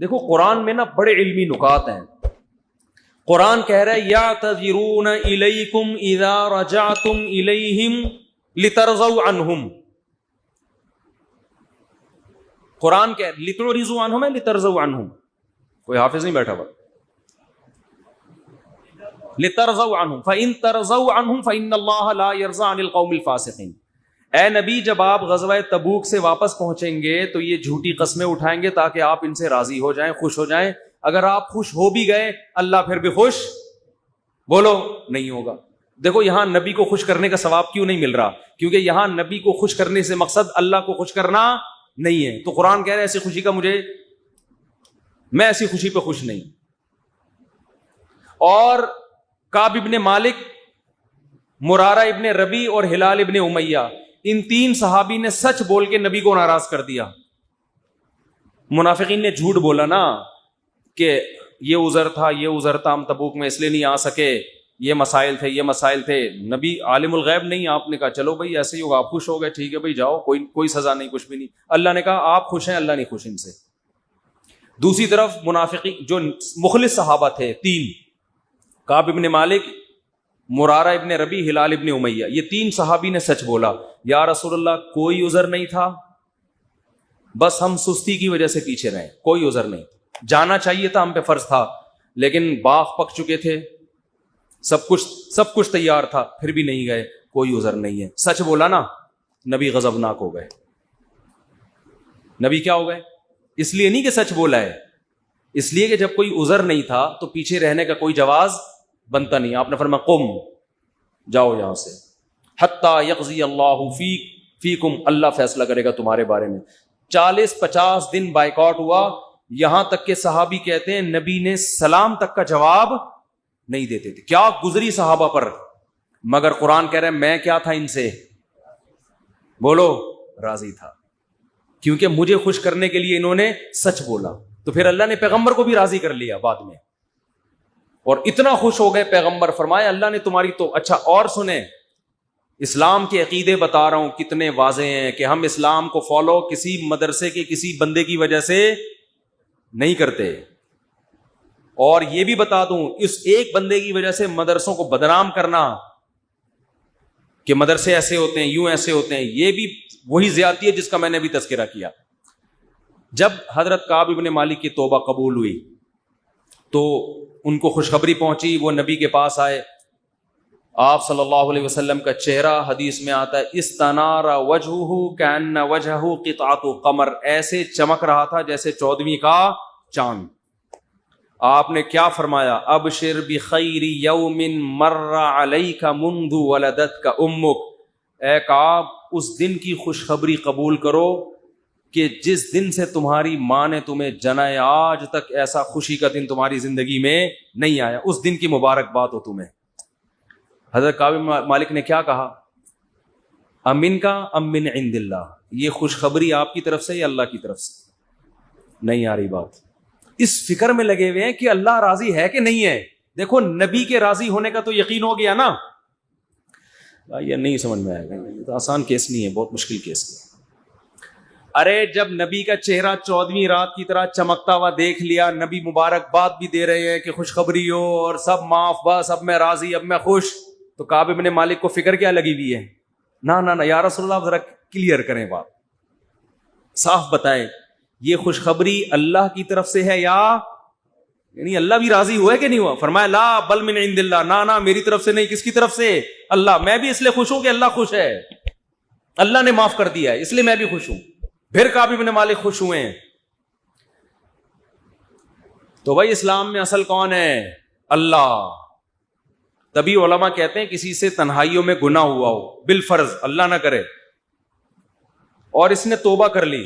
دیکھو قرآن میں نا بڑے علمی نکات ہیں. قرآن کہہ رہا ہے یعتذرون الیکم اذا رجعتم الیہم لترضوا عنہم. قرآن کہہ لتعرضوا عنہم ہے لترضوا عنہم؟ کوئی حافظ نہیں بیٹھا ہوا. لترضوا عنہم فإن ترضوا عنہم فإن اللہ لا يرضى عن القوم الفاسقین. اے نبی جب آپ غزوہ تبوک سے واپس پہنچیں گے تو یہ جھوٹی قسمیں اٹھائیں گے تاکہ آپ ان سے راضی ہو جائیں, خوش ہو جائیں. اگر آپ خوش ہو بھی گئے اللہ پھر بھی خوش بولو نہیں ہوگا. دیکھو یہاں نبی کو خوش کرنے کا ثواب کیوں نہیں مل رہا؟ کیونکہ یہاں نبی کو خوش کرنے سے مقصد اللہ کو خوش کرنا نہیں ہے. تو قرآن کہہ رہے ایسی خوشی کا میں ایسی خوشی پہ خوش نہیں. اور کعب ابن مالک, مرارہ ابن ربی اور ہلال ابن امیہ, ان تین صحابی نے سچ بول کے نبی کو ناراض کر دیا. منافقین نے جھوٹ بولا نا کہ یہ عذر تھا ہم تبوک میں اس لیے نہیں آ سکے, یہ مسائل تھے. نبی عالم الغیب نہیں, آپ نے کہا چلو بھائی ایسے ہی ہوگا, آپ خوش ہو گئے, ٹھیک ہے بھائی جاؤ, کوئی سزا نہیں, کچھ بھی نہیں. اللہ نے کہا آپ خوش ہیں, اللہ نہیں خوش ان سے. دوسری طرف منافقین جو مخلص صحابہ تھے تین, کعب ابن مالک, مرارہ ابن ربی, ہلال ابن امیہ, یہ تین صحابی نے سچ بولا. یا رسول اللہ کوئی عذر نہیں تھا, بس ہم سستی کی وجہ سے پیچھے رہے, کوئی عذر نہیں. جانا چاہیے تھا, ہم پہ فرض تھا, لیکن باغ پک چکے تھے, سب کچھ تیار تھا, پھر بھی نہیں گئے, کوئی عذر نہیں ہے. سچ بولا نا, نبی غضبناک ہو گئے. نبی کیا ہو گئے؟ اس لیے نہیں کہ سچ بولا ہے, اس لیے کہ جب کوئی عذر نہیں تھا تو پیچھے رہنے کا کوئی جواز بنتا نہیں. آپ نے فرمایا قم, جاؤ یہاں سے, حتی یقضی اللہ فیکم, اللہ فیصلہ کرے گا تمہارے بارے میں. 40-50 دن بائیکاٹ ہوا, یہاں تک کہ صحابی کہتے ہیں نبی نے سلام تک کا جواب نہیں دیتے تھے. کیا گزری صحابہ پر, مگر قرآن کہہ رہے ہیں میں کیا تھا ان سے, بولو راضی تھا, کیونکہ مجھے خوش کرنے کے لیے انہوں نے سچ بولا. تو پھر اللہ نے پیغمبر کو بھی راضی کر لیا بعد میں, اور اتنا خوش ہو گئے پیغمبر, فرمایا اللہ نے تمہاری تو. اچھا اور سنیں, اسلام کے عقیدے بتا رہا ہوں کتنے واضح ہیں کہ ہم اسلام کو فالو کسی مدرسے کے کسی بندے کی وجہ سے نہیں کرتے. اور یہ بھی بتا دوں, اس ایک بندے کی وجہ سے مدرسوں کو بدنام کرنا کہ مدرسے ایسے ہوتے ہیں, یوں ایسے ہوتے ہیں, یہ بھی وہی زیادتی ہے جس کا میں نے بھی تذکرہ کیا. جب حضرت کعب ابن مالک کی توبہ قبول ہوئی تو ان کو خوشخبری پہنچی, وہ نبی کے پاس آئے. آپ صلی اللہ علیہ وسلم کا چہرہ حدیث میں آتا ہے استنار وجہہ کأن وجہہ قطعۃ قمر, ایسے چمک رہا تھا جیسے 14ویں کا چاند. آپ نے کیا فرمایا, ابشر بخیر یوم مر علیک منذ ولدتک امک, اے کعب اس دن کی خوشخبری قبول کرو کہ جس دن سے تمہاری ماں نے تمہیں جنا ہے, آج تک ایسا خوشی کا دن تمہاری زندگی میں نہیں آیا, اس دن کی مبارکباد ہو تمہیں. حضرت کعب مالک نے کیا کہا, امن کا ام من عند اللہ, یہ خوشخبری آپ کی طرف سے یا اللہ کی طرف سے؟ نہیں آ رہی بات. اس فکر میں لگے ہوئے ہیں کہ اللہ راضی ہے کہ نہیں ہے. دیکھو نبی کے راضی ہونے کا تو یقین ہو گیا نا. یہ نہیں سمجھ میں آئے گا, یہ تو آسان کیس نہیں ہے, بہت مشکل کیس ہے. ارے جب نبی کا چہرہ 14ویں رات کی طرح چمکتا ہوا دیکھ لیا, نبی مبارکباد بھی دے رہے ہیں کہ خوشخبری ہو اور سب معاف, بس اب میں راضی, اب میں خوش, تو کعب ابن مالک کو فکر کیا لگی ہوئی ہے, نہ یا رسول اللہ ذرا کلیئر کریں بات, صاف بتائیں یہ خوشخبری اللہ کی طرف سے ہے یا یعنی اللہ بھی راضی ہوا ہے کہ نہیں ہوا؟ فرمایا لا بل من عند اللہ, نہ میری طرف سے نہیں, کس کی طرف سے؟ اللہ. میں بھی اس لیے خوش ہوں کہ اللہ خوش ہے, اللہ نے معاف کر دیا ہے, اس لیے میں بھی خوش ہوں. پھر کعب ابن مالک خوش ہوئے ہیں. تو بھائی اسلام میں اصل کون ہے؟ اللہ. تبھی علماء کہتے ہیں کسی سے تنہائیوں میں گناہ ہوا ہو بالفرض, اللہ نہ کرے, اور اس نے توبہ کر لی,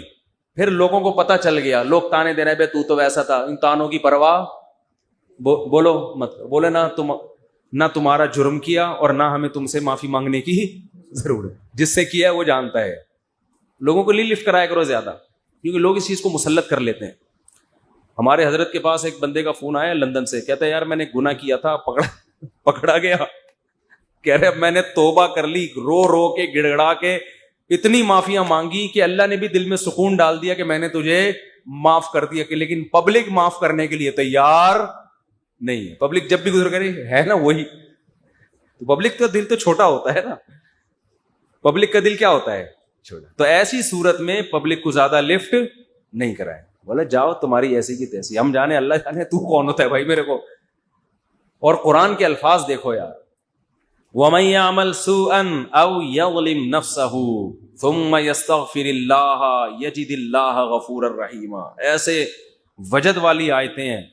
پھر لوگوں کو پتہ چل گیا, لوگ تانے دے رہے تو تو ویسا تھا, ان تانوں کی پرواہ بولو مت, بولے نہ تمہارا جرم کیا اور نہ ہمیں تم سے معافی مانگنے کی ضرورت, جس سے کیا ہے وہ جانتا ہے. لوگوں کو نہیں لفٹ کرایا کرو زیادہ, کیونکہ لوگ اس چیز کو مسلط کر لیتے ہیں. ہمارے حضرت کے پاس ایک بندے کا فون آیا لندن سے, کہتا ہے یار میں نے گناہ کیا تھا, پکڑا گیا, کہہ رہے اب میں نے توبہ کر لی, رو کے گڑگڑا کے اتنی معافیاں مانگی کہ اللہ نے بھی دل میں سکون ڈال دیا کہ میں نے تجھے معاف کر دیا کہ لیکن پبلک معاف کرنے کے لیے تیار نہیں ہے. پبلک جب بھی گزر کرے ہے نا وہی, تو پبلک کا دل تو چھوٹا ہوتا ہے نا, پبلک کا دل کیا ہوتا ہے چھوٹا. تو ایسی صورت میں پبلک کو زیادہ لفٹ نہیں کرائے, بولے جاؤ تمہاری ایسی کی تیسی, ہم جانے اللہ جانے تو کون ہوتا ہے بھائی میرے کو. اور قرآن کے الفاظ دیکھو یار, وَمَن يَعْمَلْ سُوءًا أَوْ يَظْلِمْ نَفْسَهُ ثُمَّ يَسْتَغْفِرِ اللَّهَ يَجِدِ اللَّهَ غَفُورًا رَحِيمًا. ایسے وجد والی آیتیں ہیں.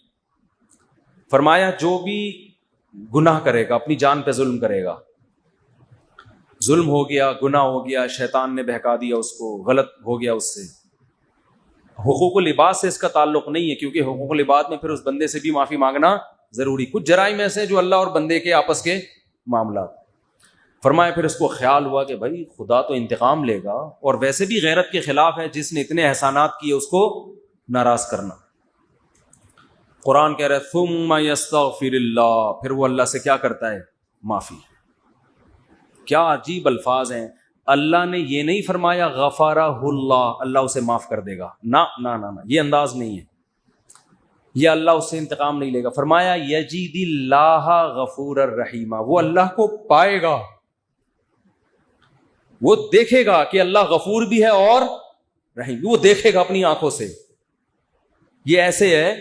فرمایا جو بھی گناہ کرے گا, اپنی جان پہ ظلم کرے گا, ظلم ہو گیا, گناہ ہو گیا, شیطان نے بہکا دیا اس کو, غلط ہو گیا اس سے. حقوق العباد سے اس کا تعلق نہیں ہے, کیونکہ حقوق العباد میں پھر اس بندے سے بھی معافی مانگنا ضروری. کچھ جرائم ایسے ہیں جو اللہ اور بندے کے آپس کے معاملات. فرمایا پھر اس کو خیال ہوا کہ بھائی خدا تو انتقام لے گا, اور ویسے بھی غیرت کے خلاف ہے جس نے اتنے احسانات کیے اس کو ناراض کرنا. قرآن کہہ رہا ہے ثم یستغفر اللہ, پھر وہ اللہ سے کیا کرتا ہے, معافی. کیا عجیب الفاظ ہیں. اللہ نے یہ نہیں فرمایا غفارہ اللہ, اللہ اسے معاف کر دے گا, نہ نہ نہ, یہ انداز نہیں ہے, یہ اللہ اس سے انتقام نہیں لے گا. فرمایا یجید اللہ غفور الرحیم, وہ اللہ کو پائے گا, وہ دیکھے گا کہ اللہ غفور بھی ہے اور رحیم, وہ دیکھے گا اپنی آنکھوں سے. یہ ایسے ہے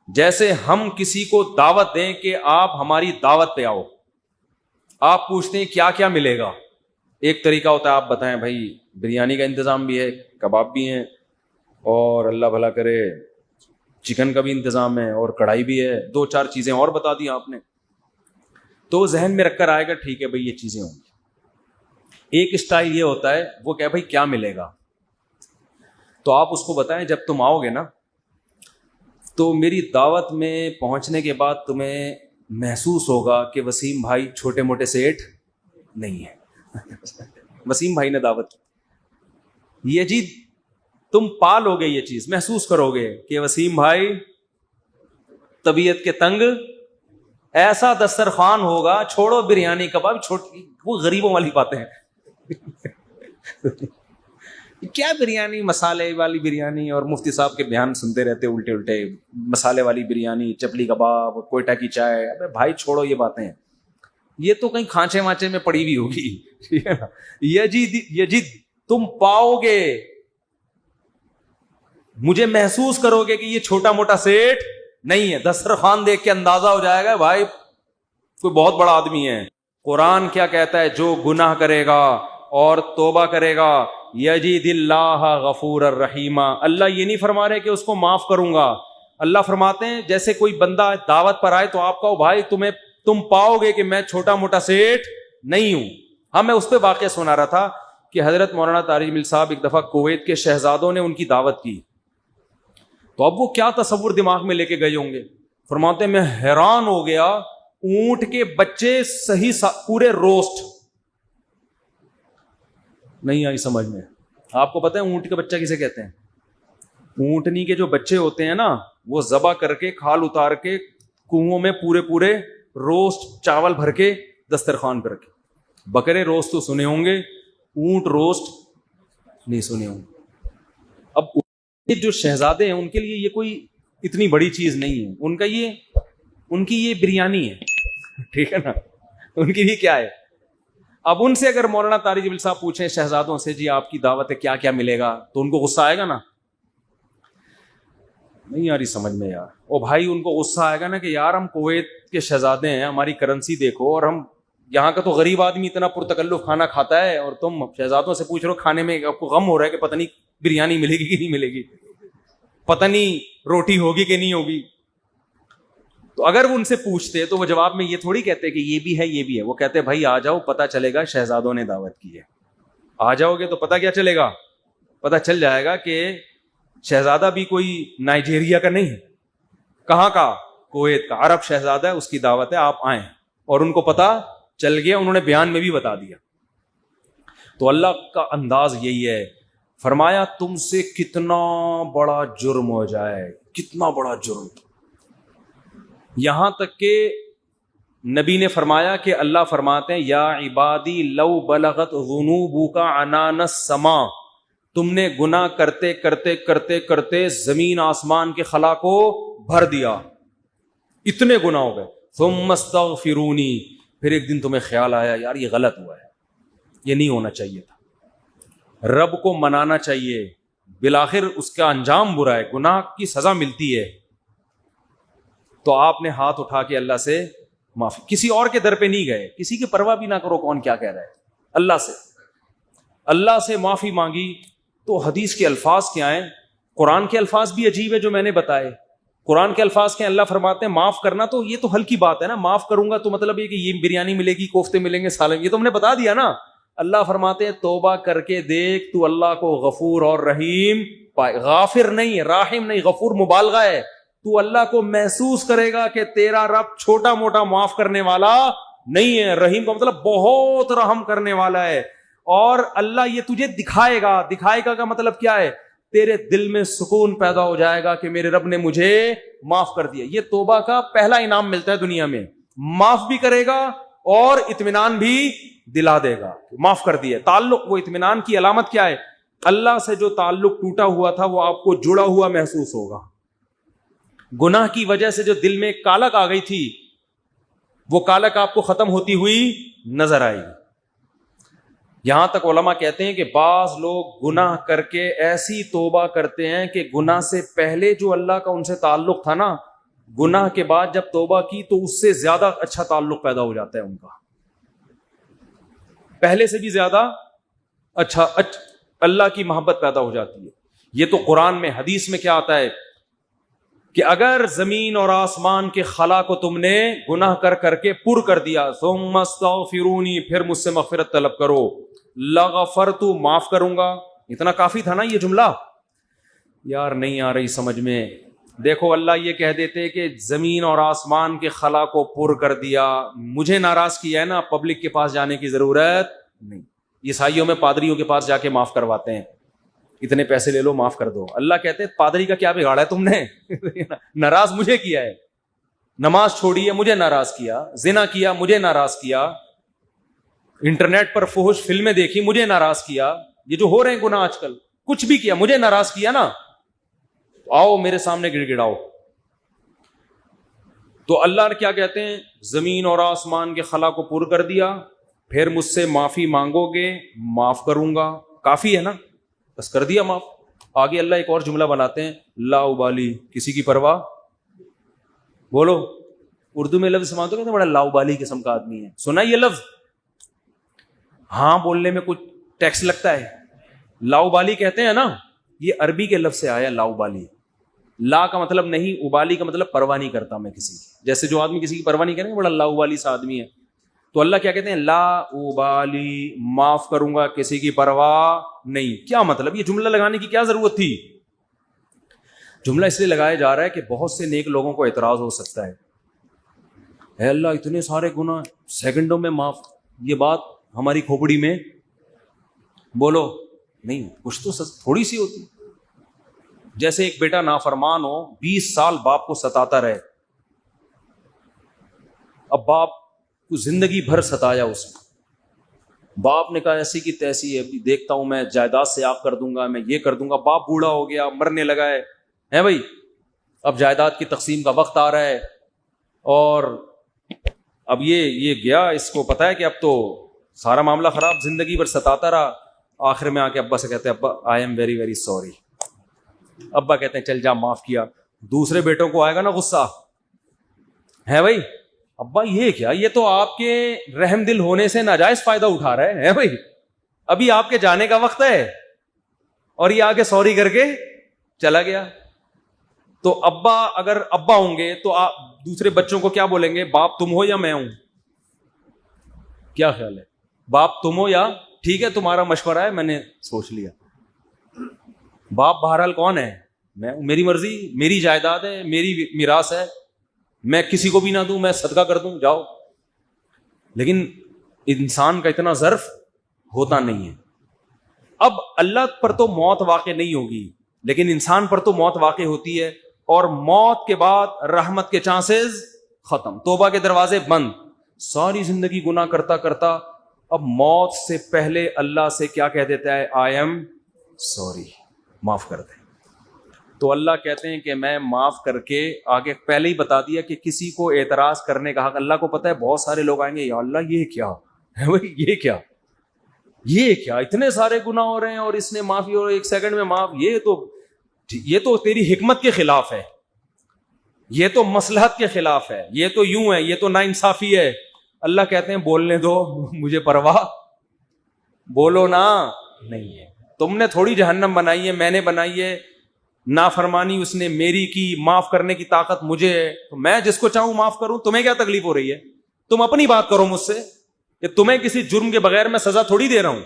جیسے ہم کسی کو دعوت دیں کہ آپ ہماری دعوت پہ آؤ, آپ پوچھتے ہیں کیا کیا ملے گا. ایک طریقہ ہوتا ہے آپ بتائیں بھائی بریانی کا انتظام بھی ہے, کباب بھی ہیں, اور اللہ بھلا کرے چکن کا بھی انتظام ہے, اور کڑھائی بھی ہے, 2-4 چیزیں اور بتا دی آپ نے, تو ذہن میں رکھ کر آئے گا ٹھیک ہے بھائی یہ چیزیں ہوں گی. ایک اسٹائل یہ ہوتا ہے وہ کہ بھائی کیا ملے گا, تو آپ اس کو بتائیں جب تم آؤ گے نا تو میری دعوت میں پہنچنے کے بعد تمہیں محسوس ہوگا کہ وسیم بھائی چھوٹے موٹے سیٹ نہیں ہے. وسیم بھائی نے دعوت کی, یہ جی تم پالو گے, یہ چیز محسوس کرو گے کہ وسیم بھائی طبیعت کے تنگ, ایسا دسترخوان ہوگا, چھوڑو بریانی کباب, چھوٹی وہ غریبوں والی باتیں ہیں. کیا بریانی, مسالے والی بریانی, اور مفتی صاحب کے بیان سنتے رہتے الٹے الٹے, مسالے والی بریانی, چپلی کباب, کوئٹہ کی چائے. ابے بھائی چھوڑو یہ باتیں, یہ تو کہیں کھانچے وانچے میں پڑی ہوئی ہوگی. یجید تم پاؤ گے, مجھے محسوس کرو گے کہ یہ چھوٹا موٹا سیٹ نہیں ہے. دسترخوان دیکھ کے اندازہ ہو جائے گا بھائی کوئی بہت بڑا آدمی ہے. قرآن کیا کہتا ہے, جو گناہ کرے گا اور توبہ کرے گا یجید اللہ غفور الرحیم. اللہ یہ نہیں فرما رہے کہ اس کو معاف کروں گا, اللہ فرماتے ہیں جیسے کوئی بندہ دعوت پر آئے تو آپ کہو بھائی تم پاؤ گے کہ میں چھوٹا موٹا سیٹ نہیں ہوں. ہاں میں اس پہ واقعہ سنا رہا تھا کہ حضرت مولانا طارق مل صاحب ایک دفعہ کویت کے شہزادوں نے ان کی دعوت کی, تو اب وہ کیا تصور دماغ میں لے کے گئے ہوں گے. فرماتے ہیں میں حیران ہو گیا, اونٹ کے بچے صحیح پورے روسٹ, نہیں آئی سمجھ میں. آپ کو پتہ ہے اونٹ کا بچہ کسے کہتے ہیں؟ اونٹنی کے جو بچے ہوتے ہیں نا وہ ذبح کر کے کھال اتار کے کنووں میں پورے روسٹ چاول بھر کے دسترخوان پہ رکھے. بکرے روسٹ تو سنے ہوں گے, اونٹ روسٹ نہیں سنے ہوں گے. اب جو شہزادے ہیں ان کے لیے یہ کوئی اتنی بڑی چیز نہیں ہے, ان کی یہ بریانی ہے, ٹھیک ہے نا, ان کی یہ کیا ہے. اب ان سے اگر مولانا طارق جبیل صاحب پوچھیں شہزادوں سے جی آپ کی دعوت ہے کیا کیا ملے گا, تو ان کو غصہ آئے گا نا, نہیں یار سمجھ میں یار. او بھائی ان کو غصہ آئے گا نا کہ یار ہم کویت کے شہزادے ہیں, ہماری کرنسی دیکھو, اور ہم یہاں کا تو غریب آدمی اتنا پرتکلف کھانا کھاتا ہے, اور تم شہزادوں سے پوچھ رہے ہو کھانے میں آپ کو غم ہو رہا ہے کہ پتہ نہیں بریانی ملے گی کہ نہیں ملے گی, پتہ نہیں روٹی ہوگی کہ نہیں ہوگی. تو اگر وہ ان سے پوچھتے تو وہ جواب میں یہ تھوڑی کہتے کہ یہ بھی ہے یہ بھی ہے, وہ کہتے بھائی آ جاؤ پتہ چلے گا شہزادوں نے دعوت کی ہے. آ جاؤ گے تو پتہ کیا چلے گا, پتہ چل جائے گا کہ شہزادہ بھی کوئی نائجیریا کا نہیں ہے, کہاں کا, کویت کا, عرب شہزادہ ہے, اس کی دعوت ہے, آپ آئیں. اور ان کو پتہ چل گیا, انہوں نے بیان میں بھی بتا دیا. تو اللہ کا انداز یہی ہے, فرمایا تم سے کتنا بڑا جرم ہو جائے, کتنا بڑا جرم, یہاں تک کہ نبی نے فرمایا کہ اللہ فرماتے ہیں یا عبادی لو بلغت ذنوبک عنان السماء, تم نے گناہ کرتے کرتے کرتے کرتے زمین آسمان کے خلا کو بھر دیا, اتنے گناہ ہو گئے. ثم استغفرونی, پھر ایک دن تمہیں خیال آیا یار یہ غلط ہوا ہے, یہ نہیں ہونا چاہیے تھا, رب کو منانا چاہیے, بالآخر اس کا انجام برا ہے, گناہ کی سزا ملتی ہے. تو آپ نے ہاتھ اٹھا کے اللہ سے معافی, کسی اور کے در پہ نہیں گئے, کسی کی پرواہ بھی نہ کرو کون کیا کہہ رہا ہے, اللہ سے معافی مانگی. تو حدیث کے الفاظ کیا ہیں, قرآن کے الفاظ بھی عجیب ہے جو میں نے بتائے. قرآن کے الفاظ کے اللہ فرماتے ہیں معاف کرنا, تو یہ تو ہلکی بات ہے نا, معاف کروں گا تو مطلب یہ کہ یہ بریانی ملے گی, کوفتے ملیں گے, سالن, یہ تو ہم نے بتا دیا نا. اللہ فرماتے ہیں توبہ کر کے دیکھ, تو اللہ کو غفور اور رحیم پائے. غافر نہیں, راحم نہیں, غفور مبالغہ ہے. تو اللہ کو محسوس کرے گا کہ تیرا رب چھوٹا موٹا معاف کرنے والا نہیں ہے. رحیم کا مطلب بہت رحم کرنے والا ہے. اور اللہ یہ تجھے دکھائے گا, دکھائے گا کا مطلب کیا ہے, تیرے دل میں سکون پیدا ہو جائے گا کہ میرے رب نے مجھے معاف کر دیا. یہ توبہ کا پہلا انعام ملتا ہے دنیا میں, معاف بھی کرے گا اور اطمینان بھی دلا دے گا, معاف کر دیا. تعلق, وہ اطمینان کی علامت کیا ہے, اللہ سے جو تعلق ٹوٹا ہوا تھا وہ آپ کو جڑا ہوا محسوس ہوگا. گناہ کی وجہ سے جو دل میں کالک آ گئی تھی وہ کالک آپ کو ختم ہوتی ہوئی نظر آئے گی. یہاں تک علماء کہتے ہیں کہ بعض لوگ گناہ کر کے ایسی توبہ کرتے ہیں کہ گناہ سے پہلے جو اللہ کا ان سے تعلق تھا نا, گناہ کے بعد جب توبہ کی تو اس سے زیادہ اچھا تعلق پیدا ہو جاتا ہے ان کا, پہلے سے بھی زیادہ اچھا اللہ کی محبت پیدا ہو جاتی ہے. یہ تو قرآن میں, حدیث میں کیا آتا ہے کہ اگر زمین اور آسمان کے خلا کو تم نے گناہ کر کر کے پر کر دیا, ثم استغفرونی, پھر مجھ سے مغفرت طلب کرو, لغفرت, معاف کروں گا. اتنا کافی تھا نا یہ جملہ, یار نہیں آ رہی سمجھ میں. دیکھو اللہ یہ کہہ دیتے کہ زمین اور آسمان کے خلا کو پر کر دیا, مجھے ناراض کیا ہے نا, پبلک کے پاس جانے کی ضرورت نہیں. عیسائیوں میں پادریوں کے پاس جا کے معاف کرواتے ہیں, اتنے پیسے لے لو معاف کر دو. اللہ کہتے ہیں پادری کا کیا بگاڑا ہے تم نے, ناراض مجھے کیا ہے, نماز چھوڑی ہے مجھے ناراض کیا, زنا کیا مجھے ناراض کیا, انٹرنیٹ پر فحش فلمیں دیکھی مجھے ناراض کیا, یہ جو ہو رہے ہیں گناہ آج کل, کچھ بھی کیا مجھے ناراض کیا نا, آؤ میرے سامنے گڑ گڑاؤ. تو اللہ کیا کہتے ہیں, زمین اور آسمان کے خلا کو پر کر دیا, پھر مجھ سے معافی مانگو گے معاف کروں گا. کافی ہے نا, بس کر دیا معاف. آگے اللہ ایک اور جملہ بناتے ہیں, لا ابالی, کسی کی پرواہ. بولو, اردو میں لفظ سمجھتے ہیں بڑا لا ابالی قسم کا آدمی ہے, سنا یہ لفظ, ہاں بولنے میں کچھ ٹیکس لگتا ہے. لا ابالی کہتے ہیں نا, یہ عربی کے لفظ سے آیا لا ابالی. لا کا مطلب نہیں, ابالی کا مطلب پرواہ نہیں کرتا میں کسی کی. جیسے جو آدمی کسی کی پرواہ نہیں کرے بڑا لا ابالی سا آدمی ہے. تو اللہ کیا کہتے ہیں, لا ابالی, معاف کروں گا کسی کی پرواہ نہیں. کیا مطلب, یہ جملہ لگانے کی کیا ضرورت تھی؟ جملہ اس لیے لگایا جا رہا ہے کہ بہت سے نیک لوگوں کو اعتراض ہو سکتا ہے, اے اللہ اتنے سارے گناہ سیکنڈوں میں معاف, یہ بات ہماری کھوپڑی میں بولو نہیں, کچھ تو تھوڑی سی ہوتی. جیسے ایک بیٹا نافرمان ہو, 20 سال باپ کو ستاتا رہے, اب باپ کو زندگی بھر ستایا اس نے, باپ نے کہا ایسی کی تیسی ہے, ابھی دیکھتا ہوں میں جائیداد سے آپ کر دوں گا, میں یہ کر دوں گا. باپ بوڑھا ہو گیا, مرنے لگا ہے بھائی, اب جائیداد کی تقسیم کا وقت آ رہا ہے, اور اب یہ گیا, اس کو پتا ہے کہ اب تو سارا معاملہ خراب, زندگی بھر ستاتا رہا. آخر میں آ کے ابا سے کہتے ہیں ابا I am very very sorry. ابا کہتے ہیں چل جا معاف کیا. دوسرے بیٹوں کو آئے گا نا غصہ, ہے بھائی ابا یہ کیا, یہ تو آپ کے رحم دل ہونے سے ناجائز فائدہ اٹھا رہا ہے بھائی, ابھی آپ کے جانے کا وقت ہے اور یہ آگے سوری کر کے چلا گیا. تو ابا اگر ابا ہوں گے تو آپ دوسرے بچوں کو کیا بولیں گے, باپ تم ہو یا میں ہوں؟ کیا خیال ہے, باپ تم ہو یا ٹھیک ہے تمہارا مشورہ ہے میں نے سوچ لیا. باپ بہرحال کون ہے, میں, میری مرضی, میری جائیداد ہے, میری میراث ہے, میں کسی کو بھی نہ دوں, میں صدقہ کر دوں, جاؤ. لیکن انسان کا اتنا ظرف ہوتا نہیں ہے. اب اللہ پر تو موت واقع نہیں ہوگی, لیکن انسان پر تو موت واقع ہوتی ہے, اور موت کے بعد رحمت کے چانسز ختم, توبہ کے دروازے بند. ساری زندگی گناہ کرتا کرتا اب موت سے پہلے اللہ سے کیا کہہ دیتا ہے, آئی ایم سوری، معاف کر دے. تو اللہ کہتے ہیں کہ میں معاف کر کے آگے پہلے ہی بتا دیا کہ کسی کو اعتراض کرنے کا حق. اللہ کو پتا ہے بہت سارے لوگ آئیں گے یا اللہ یہ کیا ہے بھائی، یہ کیا اتنے سارے گناہ ہو رہے ہیں اور اس نے معافی اور 1 سیکنڈ میں معاف. یہ تو تیری حکمت کے خلاف ہے، یہ تو مصلحت کے خلاف ہے، یہ تو یوں ہے، یہ تو ناانصافی ہے. اللہ کہتے ہیں بولنے دو، مجھے پرواہ، بولو نا. نہیں ہے، تم نے تھوڑی جہنم بنائی ہے، میں نے بنائی ہے. نافرمانی اس نے میری کی، معاف کرنے کی طاقت مجھے ہے، تو میں جس کو چاہوں معاف کروں. تمہیں کیا تکلیف ہو رہی ہے؟ تم اپنی بات کرو مجھ سے کہ تمہیں کسی جرم کے بغیر میں سزا تھوڑی دے رہا ہوں.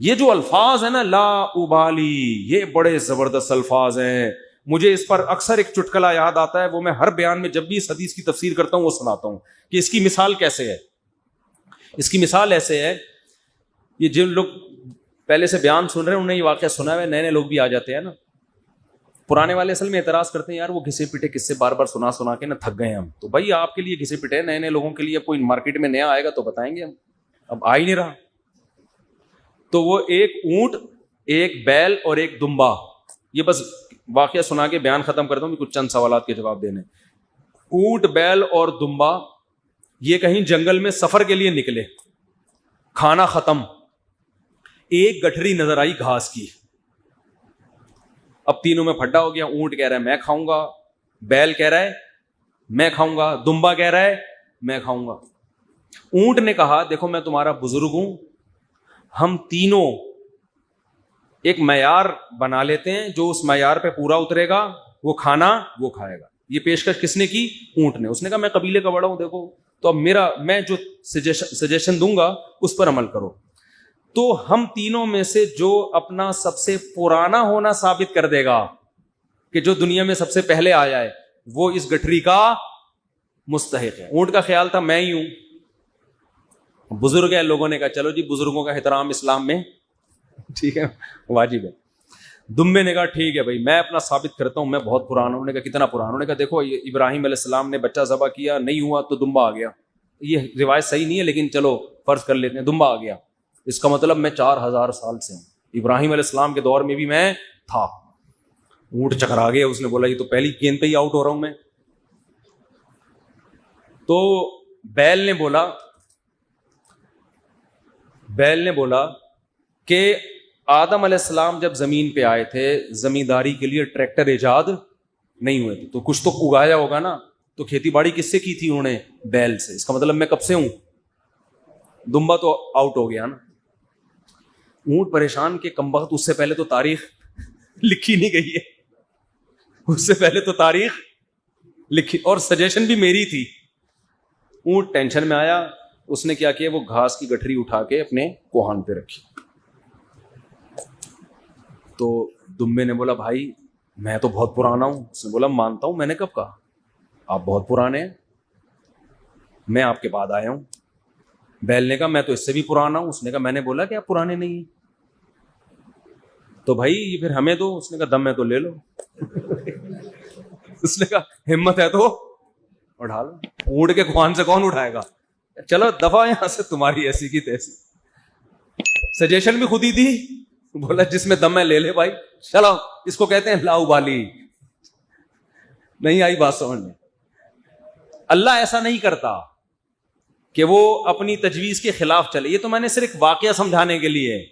یہ جو الفاظ ہیں نا، لا ابالی، یہ بڑے زبردست الفاظ ہیں. مجھے اس پر اکثر ایک چٹکلا یاد آتا ہے، وہ میں ہر بیان میں جب بھی اس حدیث کی تفسیر کرتا ہوں وہ سناتا ہوں کہ اس کی مثال کیسے ہے. اس کی مثال ایسے ہے، یہ جن لوگ پہلے سے بیان سن رہے ہیں انہوں نے یہ واقعہ سنا ہے. نئے لوگ بھی آ جاتے ہیں نا، پرانے والے اصل میں اعتراض کرتے ہیں یار وہ گھسے پٹے قصے بار بار سنا کے نا تھک گئے ہم. تو بھائی آپ کے لیے گھسے پٹے، نئے لوگوں کے لیے کوئی مارکیٹ میں نیا آئے گا تو بتائیں گے ہم، اب آ ہی نہیں رہا. تو وہ ایک اونٹ، ایک بیل اور ایک دمبا، یہ بس واقعہ سنا کے بیان ختم کرتا ہوں، کچھ چند سوالات کے جواب دینے. اونٹ، بیل اور دمبا یہ کہیں جنگل میں سفر کے لیے نکلے، کھانا ختم، ایک گٹھری نظر آئی گھاس کی. اب تینوں میں پھڈا ہو گیا. اونٹ کہہ رہا ہے میں کھاؤں گا، بیل کہہ رہا ہے میں کھاؤں گا، دمبا کہہ رہا ہے میں کھاؤں گا. اونٹ نے کہا دیکھو میں تمہارا بزرگ ہوں، ہم تینوں ایک معیار بنا لیتے ہیں، جو اس معیار پہ پورا اترے گا وہ کھانا وہ کھائے گا. یہ پیشکش کس نے کی؟ اونٹ نے. اس نے کہا میں قبیلے کا بڑا ہوں، دیکھو تو اب میں جو سجیشن دوں گا اس پر عمل کرو. تو ہم تینوں میں سے جو اپنا سب سے پرانا ہونا ثابت کر دے گا کہ جو دنیا میں سب سے پہلے آیا ہے وہ اس گٹھری کا مستحق ہے. اونٹ کا خیال تھا میں ہی ہوں. بزرگ ہے، لوگوں نے کہا چلو جی بزرگوں کا احترام اسلام میں ٹھیک ہے واجب ہے. دمبے نے کہا ٹھیک ہے بھائی میں اپنا ثابت کرتا ہوں میں بہت پرانا ہوں. انہوں نے کہا کتنا پرانا؟ انہوں نے کہا دیکھو ابراہیم علیہ السلام نے بچہ ذبح کیا، نہیں ہوا تو دمبا آ گیا. یہ روایت صحیح نہیں ہے لیکن چلو فرض کر لیتے ہیں دمبا آ گیا. اس کا مطلب میں 4000 سال سے ہوں، ابراہیم علیہ السلام کے دور میں بھی میں تھا. اونٹ چکرا گیا، اس نے بولا یہ تو پہلی گیند پہ ہی آؤٹ ہو رہا ہوں میں. تو بیل نے بولا کہ آدم علیہ السلام جب زمین پہ آئے تھے زمینداری کے لیے ٹریکٹر ایجاد نہیں ہوئے تھے، تو کچھ تو اگایا ہوگا نا. تو کھیتی باڑی کس سے کی تھی انہوں نے؟ بیل سے. اس کا مطلب میں کب سے ہوں؟ دمبا تو آؤٹ ہو گیا نا. اونٹ پریشان کہ کمبخت اس سے پہلے تو تاریخ لکھی نہیں گئی ہے، اس سے پہلے تو تاریخ لکھی اور سجیشن بھی میری تھی. اونٹ ٹینشن میں آیا، اس نے کیا کیا، وہ گھاس کی گٹھری اٹھا کے اپنے کوہان پہ رکھی. تو دمبے نے بولا بھائی میں تو بہت پرانا ہوں. اس نے بولا مانتا ہوں، میں نے کب کہا؟ آپ بہت پرانے ہیں، میں آپ کے بعد آیا ہوں. بیل نے کہا میں تو اس سے بھی پرانا ہوں. اس نے کہا میں نے بولا کہ آپ پرانے نہیں ہیں. تو بھائی یہ پھر ہمیں دو. اس نے کہا دم ہے تو لے لو. اس نے کہا ہمت ہے تو اٹھا لو. اونٹ کے کوہان سے کون اٹھائے گا؟ چلو دفعہ یہاں سے تمہاری ایسی کی تیسی. سجیشن بھی خود ہی دی. بولا جس میں دم ہے لے لے بھائی. چلو اس کو کہتے ہیں لا ابالی. نہیں آئی بات سمجھ میں؟ اللہ ایسا نہیں کرتا کہ وہ اپنی تجویز کے خلاف چلے. یہ تو میں نے صرف ایک واقعہ سمجھانے کے لیے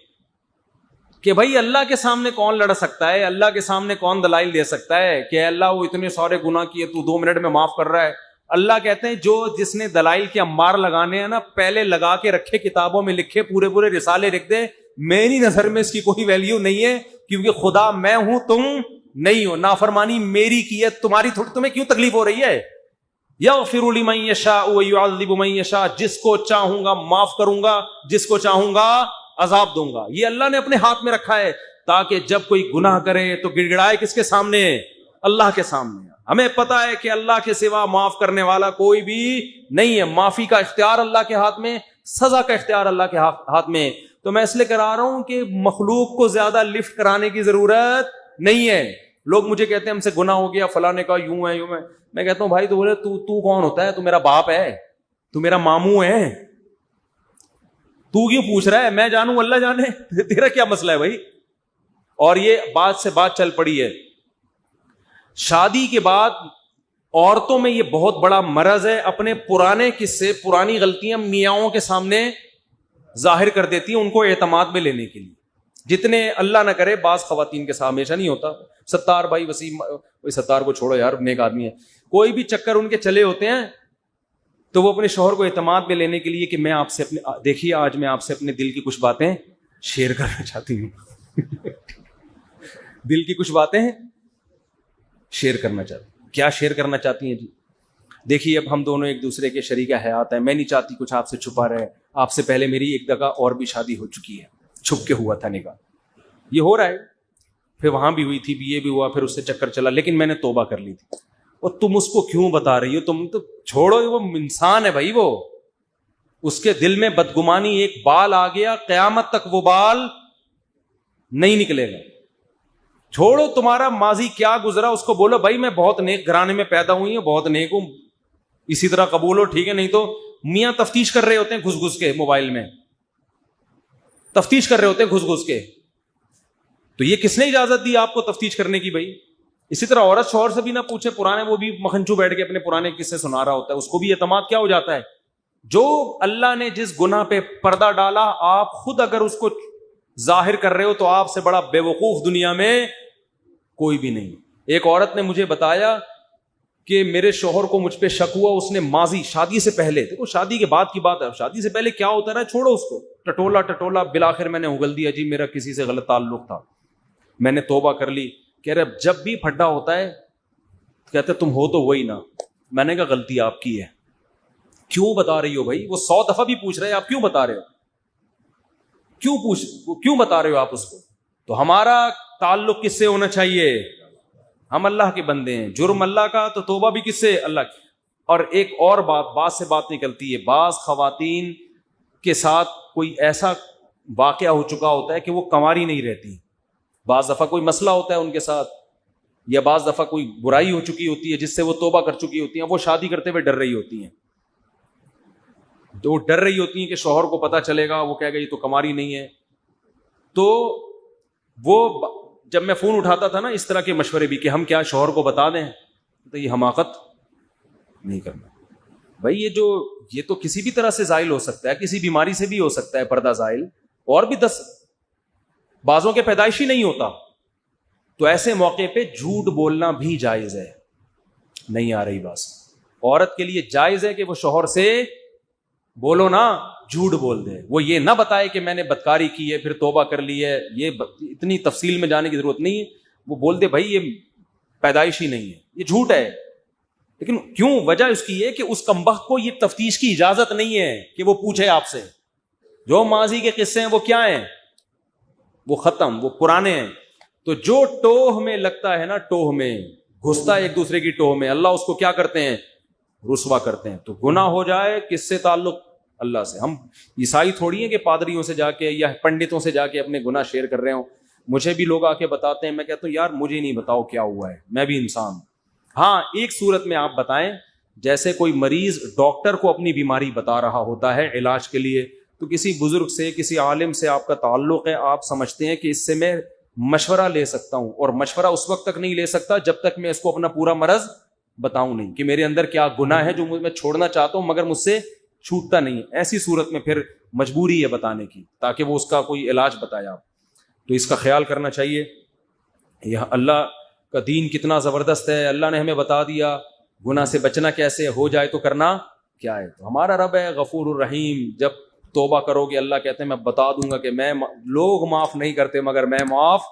کہ بھائی اللہ کے سامنے کون لڑ سکتا ہے، اللہ کے سامنے کون دلائل دے سکتا ہے کہ اللہ وہ اتنے سارے گناہ کیے تو 2 منٹ میں معاف کر رہا ہے. اللہ کہتے ہیں جو جس نے دلائل کے انبار لگانے ہیں نا پہلے لگا کے رکھے، کتابوں میں لکھے، پورے رسالے لکھ دے. میری نظر میں اس کی کوئی ویلیو نہیں ہے کیونکہ خدا میں ہوں تم نہیں ہو. نافرمانی میری کی ہے، تمہاری تمہیں کیوں تکلیف ہو رہی ہے؟ یغفر لمن یشاء ویعذب من یشاء. جس کو چاہوں گا معاف کروں گا، جس کو چاہوں گا عذاب دوں گا. یہ اللہ نے اپنے ہاتھ میں رکھا ہے تاکہ جب کوئی گناہ کرے تو گڑ گڑائے کس کے سامنے؟ اللہ کے سامنے. ہمیں پتا ہے کہ اللہ کے سوا معاف کرنے والا کوئی بھی نہیں ہے. معافی کا اختیار اللہ کے ہاتھ میں، سزا کا اختیار اللہ کے ہاتھ میں. تو میں اس لیے کرا رہا ہوں کہ مخلوق کو زیادہ لفٹ کرانے کی ضرورت نہیں ہے. لوگ مجھے کہتے ہیں ہم سے گناہ ہو گیا، فلاں نے کہا یوں ہے یوں ہے. میں کہتا ہوں بھائی تو بولے تو کون ہوتا ہے؟ تو میرا باپ ہے، تو میرا ماموں ہے، تو کیوں پوچھ رہا ہے؟ میں جانوں اللہ جانے، تیرا کیا مسئلہ ہے بھائی؟ اور یہ بات سے بات چل پڑی ہے. شادی کے بعد عورتوں میں یہ بہت بڑا مرض ہے, اپنے پرانے قصے, پرانی غلطیاں میاؤں کے سامنے ظاہر کر دیتی ہیں ان کو اعتماد میں لینے کے لیے. جتنے اللہ نہ کرے, بعض خواتین کے ساتھ ہمیشہ نہیں ہوتا, ستار بھائی وسیم, ستار کو چھوڑو یار, نیک آدمی ہے, کوئی بھی چکر ان کے چلے ہوتے ہیں تو وہ اپنے شوہر کو اعتماد میں لینے کے لیے کہ میں آپ سے اپنے, دیکھیے آج میں آپ سے اپنے دل کی کچھ باتیں شیئر کرنا چاہتی ہوں دل کی کچھ باتیں شیئر کرنا چاہتی ہوں. کیا شیئر کرنا چاہتی ہیں جی؟ دیکھیے اب ہم دونوں ایک دوسرے کے شریک حیات ہیں, میں نہیں چاہتی کچھ آپ سے چھپا رہے. آپ سے پہلے میری ایک جگہ اور بھی شادی ہو چکی ہے, چھپ کے ہوا تھا نکاح, یہ ہو رہا ہے, پھر وہاں بھی ہوئی تھی, یہ بھی ہوا, پھر اس سے چکر چلا, لیکن میں نے توبہ کر لی تھی. اور تم اس کو کیوں بتا رہی ہو؟ تم تو چھوڑو, وہ انسان ہے بھائی, وہ اس کے دل میں بدگمانی ایک بال آ گیا, قیامت تک وہ بال نہیں نکلے گا. چھوڑو تمہارا ماضی کیا گزرا, اس کو بولو بھائی میں بہت نیک گھرانے میں پیدا ہوئی ہوں, بہت نیک ہوں, اسی طرح قبول ہو, ٹھیک ہے. نہیں تو میاں تفتیش کر رہے ہوتے ہیں گھس گھس کے, موبائل میں تفتیش کر رہے ہوتے ہیں گھس گھس کے, تو یہ کس نے اجازت دی آپ کو تفتیش کرنے کی بھائی؟ اسی طرح عورت شوہر سے بھی نہ پوچھے پرانے, وہ بھی مکھنچو بیٹھ کے اپنے پرانے قصے سنا رہا ہوتا ہے, اس کو بھی اعتماد کیا ہو جاتا ہے. جو اللہ نے جس گناہ پہ پردہ ڈالا, آپ خود اگر اس کو ظاہر کر رہے ہو تو آپ سے بڑا بے وقوف دنیا میں کوئی بھی نہیں. ایک عورت نے مجھے بتایا کہ میرے شوہر کو مجھ پہ شک ہوا, اس نے ماضی شادی سے پہلے, دیکھو شادی کے بعد کی بات ہے, شادی سے پہلے کیا ہوتا رہا چھوڑو اس کو, ٹٹولا بالآخر میں نے اگل دیا جی میرا کسی سے غلط تعلق تھا, میں نے توبہ کر لی. کہہ رہے جب بھی پھڈا ہوتا ہے کہتے تم ہو تو وہی نا. میں نے کہا غلطی آپ کی ہے, کیوں بتا رہی ہو بھائی؟ وہ 100 دفعہ بھی پوچھ رہے آپ کیوں بتا رہے ہو, کیوں بتا رہے ہو آپ اس کو؟ تو ہمارا تعلق کس سے ہونا چاہیے؟ ہم اللہ کے بندے ہیں, جرم اللہ کا, تو توبہ بھی کس سے؟ اللہ کی. اور ایک اور بات سے بات نکلتی ہے, بعض خواتین کے ساتھ کوئی ایسا واقعہ ہو چکا ہوتا ہے کہ وہ کنواری نہیں رہتی, بعض دفعہ کوئی مسئلہ ہوتا ہے ان کے ساتھ, یا بعض دفعہ کوئی برائی ہو چکی ہوتی ہے جس سے وہ توبہ کر چکی ہوتی ہیں, وہ شادی کرتے ہوئے ڈر رہی ہوتی ہیں, تو وہ ڈر رہی ہوتی ہیں کہ شوہر کو پتہ چلے گا, وہ کہے گا یہ تو کنواری نہیں ہے. تو وہ جب میں فون اٹھاتا تھا نا اس طرح کے مشورے بھی کہ ہم کیا شوہر کو بتا دیں, تو یہ حماقت نہیں کرنا بھائی. یہ تو کسی بھی طرح سے زائل ہو سکتا ہے, کسی بیماری سے بھی ہو سکتا ہے پردہ زائل, اور بھی 10 بعضوں کے پیدائشی نہیں ہوتا. تو ایسے موقع پہ جھوٹ بولنا بھی جائز ہے. نہیں آ رہی بات؟ عورت کے لیے جائز ہے کہ وہ شوہر سے بولو نا, جھوٹ بول دے, وہ یہ نہ بتائے کہ میں نے بدکاری کی ہے پھر توبہ کر لی ہے, یہ اتنی تفصیل میں جانے کی ضرورت نہیں ہے. وہ بول دے بھائی یہ پیدائشی نہیں ہے, یہ جھوٹ ہے. لیکن کیوں؟ وجہ اس کی ہے کہ اس کمبخت کو یہ تفتیش کی اجازت نہیں ہے کہ وہ پوچھے آپ سے. جو ماضی کے قصے ہیں وہ کیا ہیں؟ وہ ختم, وہ پرانے ہیں. تو جو ٹوہ میں لگتا ہے نا, ٹوہ میں گھستا ہے ایک دوسرے کی ٹوہ میں, اللہ اس کو کیا کرتے ہیں؟ رسوا کرتے ہیں. تو گناہ ہو جائے کس سے تعلق؟ اللہ سے. ہم عیسائی تھوڑی ہیں کہ پادریوں سے جا کے یا پنڈتوں سے جا کے اپنے گناہ شیئر کر رہے ہوں. مجھے بھی لوگ آ کے بتاتے ہیں, میں کہتا ہوں یار مجھے نہیں بتاؤ کیا ہوا ہے, میں بھی انسان ہوں. ہاں ایک صورت میں آپ بتائیں, جیسے کوئی مریض ڈاکٹر کو اپنی بیماری بتا رہا ہوتا ہے علاج کے لیے, تو کسی بزرگ سے, کسی عالم سے آپ کا تعلق ہے, آپ سمجھتے ہیں کہ اس سے میں مشورہ لے سکتا ہوں, اور مشورہ اس وقت تک نہیں لے سکتا جب تک میں اس کو اپنا پورا مرض بتاؤں نہیں کہ میرے اندر کیا گناہ ہے جو میں چھوڑنا چاہتا ہوں مگر مجھ سے چھوٹتا نہیں. ایسی صورت میں پھر مجبوری ہے بتانے کی تاکہ وہ اس کا کوئی علاج بتائے آپ. تو اس کا خیال کرنا چاہیے. یہ اللہ کا دین کتنا زبردست ہے, اللہ نے ہمیں بتا دیا گناہ سے بچنا کیسے, ہو جائے تو کرنا کیا ہے. تو ہمارا رب ہے غفور الرحیم, جب توبہ کرو گے اللہ کہتے ہیں میں بتا دوں گا کہ میں, لوگ معاف نہیں کرتے مگر میں معاف